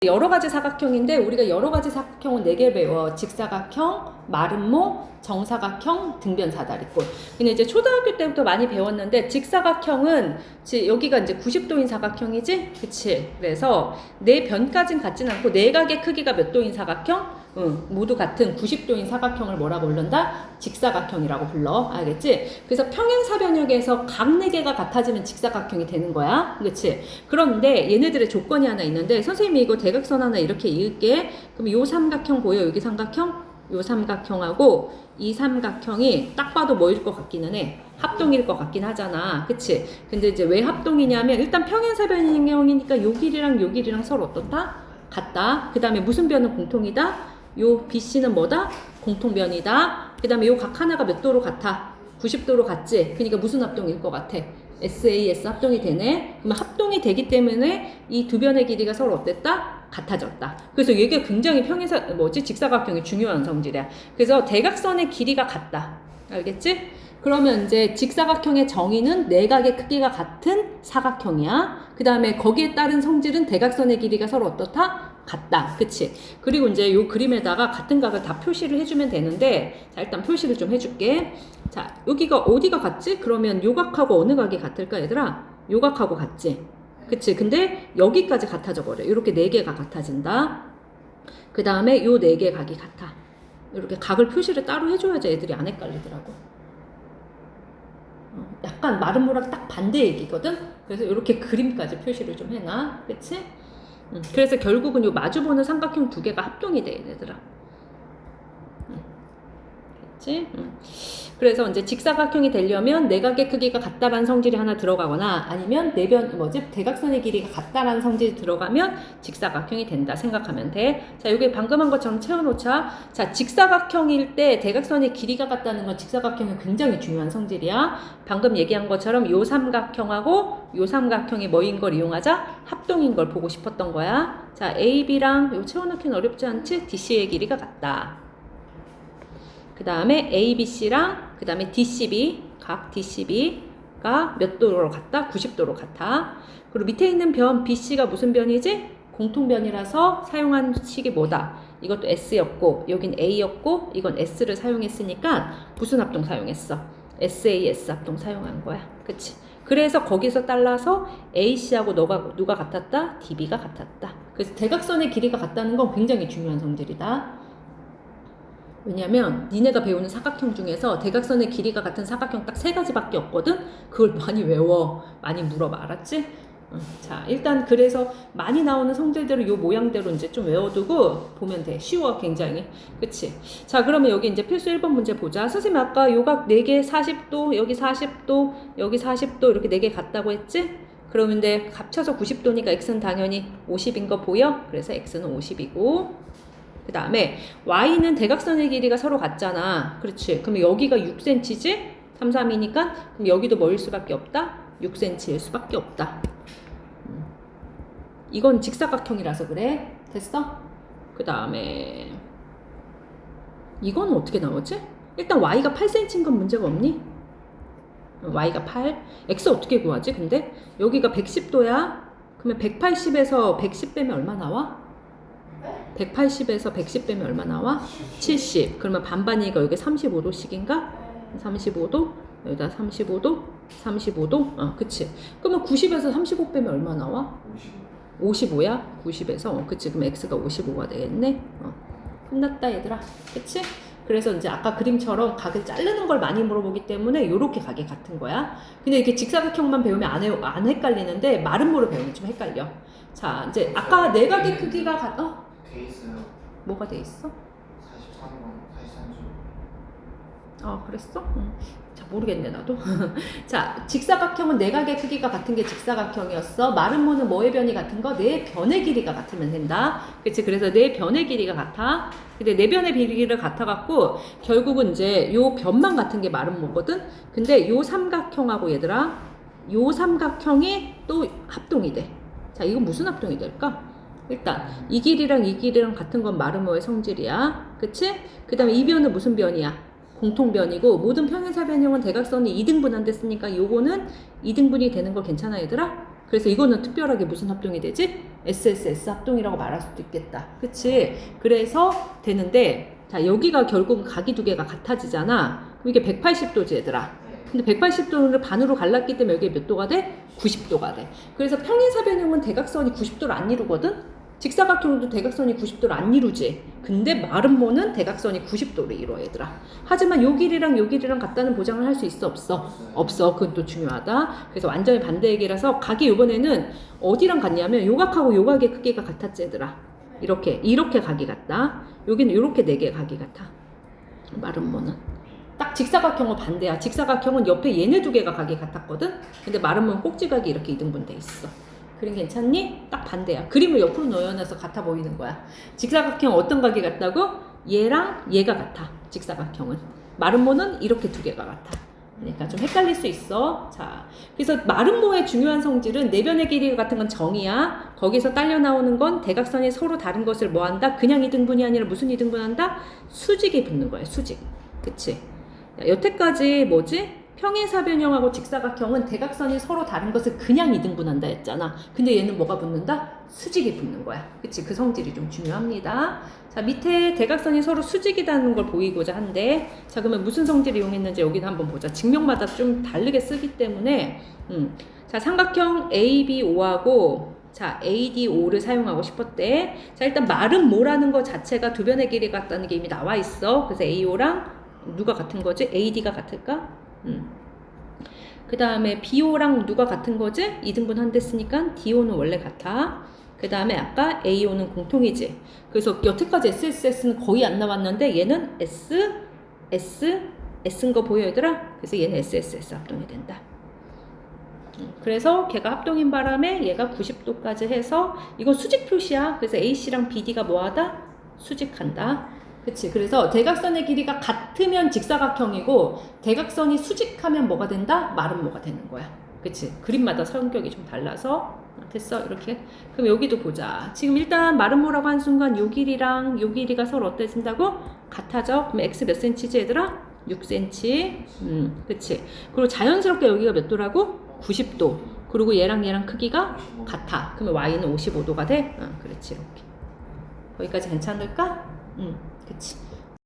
여러 가지 사각형인데 우리가 여러 가지 사각형은 4개 배워. 직사각형, 마름모, 정사각형, 등변 사다리꼴. 근데 이제 초등학교 때부터 많이 배웠는데 직사각형은 여기가 이제 90도인 사각형이지? 그치? 그래서 4변까진 같진 않고 4각의 크기가 몇 도인 사각형? 모두 같은 90도인 사각형을 뭐라고 부른다? 직사각형이라고 불러. 알겠지? 그래서 평행사변역에서 각 4개가 같아지면 직사각형이 되는 거야. 그치? 그런데 얘네들의 조건이 하나 있는데 선생님이 이거 대각선 하나 이렇게 이을게. 그럼 요 삼각형 보여? 여기 삼각형? 요 삼각형하고 이 삼각형이 딱 봐도 뭐일 것 같기는 해. 합동일 것 같긴 하잖아. 그치? 근데 이제 왜 합동이냐면 일단 평행사변형이니까 요 길이랑 요 길이랑 서로 어떻다? 같다. 그 다음에 무슨 변은 공통이다? 요 BC는 뭐다? 공통변이다. 그 다음에 요 각 하나가 몇 도로 같아? 90도로 같지? 그러니까 무슨 합동일 것 같아? SAS 합동이 되네. 그러면 합동이 되기 때문에 이 두 변의 길이가 서로 어땠다? 같아졌다. 그래서 이게 굉장히 직사각형의 중요한 성질이야. 그래서 대각선의 길이가 같다. 알겠지? 그러면 이제 직사각형의 정의는 내각의 크기가 같은 사각형이야. 그 다음에 거기에 따른 성질은 대각선의 길이가 서로 어떻다? 같다. 그치? 그리고 이제 요 그림에다가 같은 각을 다 표시를 해주면 되는데, 자, 일단 표시를 좀 해줄게. 자, 여기가 어디가 같지? 그러면 요 각하고 어느 각이 같을까, 얘들아? 요 각하고 같지? 그치? 근데 여기까지 같아져 버려. 이렇게 4개가 같아진다. 그 다음에 요 4개 각이 같아. 이렇게 각을 표시를 따로 해줘야지 애들이 안 헷갈리더라고. 약간 마름모랑 딱 반대 얘기거든? 그래서 이렇게 그림까지 표시를 좀 해놔. 그치? 그래서 결국은 요 마주보는 삼각형 2개가 합동이 돼, 얘네들아. 그치? 그래서 이제 직사각형이 되려면 내각의 크기가 같다라는 성질이 하나 들어가거나 아니면 대각선의 길이가 같다라는 성질이 들어가면 직사각형이 된다 생각하면 돼. 자, 요게 방금 한 것처럼 채워놓자. 자, 직사각형일 때 대각선의 길이가 같다는 건 직사각형이 굉장히 중요한 성질이야. 방금 얘기한 것처럼 요 삼각형하고 요 삼각형이 뭐인 걸 이용하자? 합동인 걸 보고 싶었던 거야. 자, AB랑 요 채워넣기는 어렵지 않지? DC의 길이가 같다. 그 다음에 ABC랑 그 다음에 DCB, 각 DCB가 몇 도로 같다? 90도로 같아. 그리고 밑에 있는 변 BC가 무슨 변이지? 공통변이라서 사용한 식이 뭐다? 이것도 S였고 여긴 A였고 이건 S를 사용했으니까 무슨 합동 사용했어? SAS 합동 사용한 거야. 그치? 그래서 거기서 따라서 AC하고 누가 같았다? DB가 같았다. 그래서 대각선의 길이가 같다는 건 굉장히 중요한 성질이다. 왜냐면 니네가 배우는 사각형 중에서 대각선의 길이가 같은 사각형 딱 3가지밖에 없거든? 그걸 많이 외워. 많이 물어봐. 알았지? 자, 일단 그래서 많이 나오는 성질대로 요 모양대로 이제 좀 외워두고 보면 돼. 쉬워, 굉장히. 그치? 자, 그러면 여기 이제 필수 1번 문제 보자. 선생님 아까 요각 4개 40도, 여기 40도, 여기 40도 이렇게 4개 같다고 했지? 그러면 근데 합쳐서 90도니까 x는 당연히 50인 거 보여? 그래서 x는 50이고 그 다음에 y는 대각선의 길이가 서로 같잖아. 그렇지? 그럼 여기가 6cm지? 3, 3이니까 그럼 여기도 뭐일 수밖에 없다? 6cm일 수밖에 없다. 이건 직사각형이라서 그래. 됐어? 그 다음에 이거는 어떻게 나오지? 일단 y가 8cm인 건 문제가 없니? y가 8. x 어떻게 구하지? 근데 여기가 110도야. 그러면 180에서 110 빼면 얼마 나와? 180에서 110 빼면 얼마 나와? 70. 그러면 반반이니까 여기 35도씩인가? 35도, 여기다 35도, 35도, 그치. 그러면 90에서 35 빼면 얼마 나와? 55야? 90에서, 그치. 그럼 x가 55가 되겠네. 끝났다, 얘들아. 그치? 그래서 이제 아까 그림처럼 각을 자르는 걸 많이 물어보기 때문에 요렇게 각이 같은 거야. 근데 이렇게 직사각형만 배우면 안 헷갈리는데 마름모를 배우면 좀 헷갈려. 자, 이제 아까 내각의 크기가 돼 있어요. 뭐가 돼 있어? 43번, 43주. 그랬어? 자, 모르겠네, 나도. 자, 직사각형은 내각의 크기가 같은 게 직사각형이었어. 마름모는 뭐의 변이 같은 거? 네 변의 길이가 같으면 된다. 그치? 그래서 네 변의 길이가 같아. 근데 네 변의 길이를 같아갖고, 결국은 이제 요 변만 같은 게 마름모거든? 근데 요 삼각형하고 얘들아, 요 삼각형이 또 합동이 돼. 자, 이건 무슨 합동이 될까? 일단 이 길이랑 같은 건 마름모의 성질이야. 그치? 그 다음에 이 변은 무슨 변이야? 공통변이고 모든 평행사변형은 대각선이 2등분 됐으니까 요거는 2등분이 되는 거 괜찮아 얘들아? 그래서 이거는 특별하게 무슨 합동이 되지? SSS 합동이라고 말할 수도 있겠다. 그치? 그래서 되는데, 자, 여기가 결국 각이 두 개가 같아지잖아. 그럼 이게 180도지, 얘들아. 근데 180도를 반으로 갈랐기 때문에 여기에 몇 도가 돼? 90도가 돼. 그래서 평행사변형은 대각선이 90도를 안 이루거든? 직사각형도 대각선이 90도를 안 이루지. 근데 마름모는 대각선이 90도를 이루어, 얘들아. 하지만 요 길이랑 요 길이랑 같다는 보장을 할 수 있어, 없어? 없어. 그건 또 중요하다. 그래서 완전히 반대의 길이라서 각이 이번에는 어디랑 같냐면 요 각하고 요 각의 크기가 같았지, 얘들아. 이렇게 각이 같다. 여기는 이렇게 네 개의 각이 같아. 마름모는. 딱 직사각형은 반대야. 직사각형은 옆에 얘네 두 개가 각이 같았거든? 근데 마름모는 꼭지각이 이렇게 이등분돼 있어. 그림 괜찮니? 딱 반대야. 그림을 옆으로 넣어놔서 같아 보이는 거야. 직사각형 어떤 각이 같다고? 얘랑 얘가 같아. 직사각형은. 마름모는 이렇게 두 개가 같아. 그러니까 좀 헷갈릴 수 있어. 자, 그래서 마름모의 중요한 성질은 내변의 길이 같은 건 정이야. 거기서 딸려 나오는 건 대각선이 서로 다른 것을 뭐 한다? 그냥 이등분이 아니라 무슨 이등분한다? 수직이 붙는 거야. 수직. 그치? 여태까지 뭐지? 평행사변형하고 직사각형은 대각선이 서로 다른 것을 그냥 이등분한다 했잖아. 근데 얘는 뭐가 붙는다? 수직이 붙는 거야. 그치? 그 성질이 좀 중요합니다. 자, 밑에 대각선이 서로 수직이라는 걸 보이고자 한데, 자, 그러면 무슨 성질을 이용했는지 여기도 한번 보자. 직명마다 좀 다르게 쓰기 때문에, 자, 삼각형 ABO하고, 자, ADO를 사용하고 싶었대. 자, 일단 마름모라는 거 자체가 두 변의 길이 같다는 게 이미 나와 있어. 그래서 AO랑 누가 같은 거지? AD가 같을까? 그 다음에 BO랑 누가 같은 거지? 이등분 한 대 쓰니까 DO는 원래 같아. 그 다음에 아까 AO는 공통이지. 그래서 여태까지 SSS는 거의 안 나왔는데 얘는 S인 거 보여, 얘들아? 그래서 얘는 SSS 합동이 된다. 그래서 걔가 합동인 바람에 얘가 90도까지 해서 이건 수직 표시야. 그래서 AC랑 BD가 뭐하다? 수직한다. 그치. 그래서 대각선의 길이가 같으면 직사각형이고 대각선이 수직하면 뭐가 된다? 마름모가 되는 거야. 그치. 그림마다 성격이 좀 달라서. 됐어. 이렇게. 그럼 여기도 보자. 지금 일단 마름모라고 한 순간 요 길이랑 요 길이가 서로 어때진다고? 같아져. 그럼 X 몇 cm지, 얘들아? 6cm. 그치. 그리고 자연스럽게 여기가 몇 도라고? 90도. 그리고 얘랑 크기가 같아. 그러면 Y는 55도가 돼? 그렇지. 이렇게. 거기까지 괜찮을까? 그치.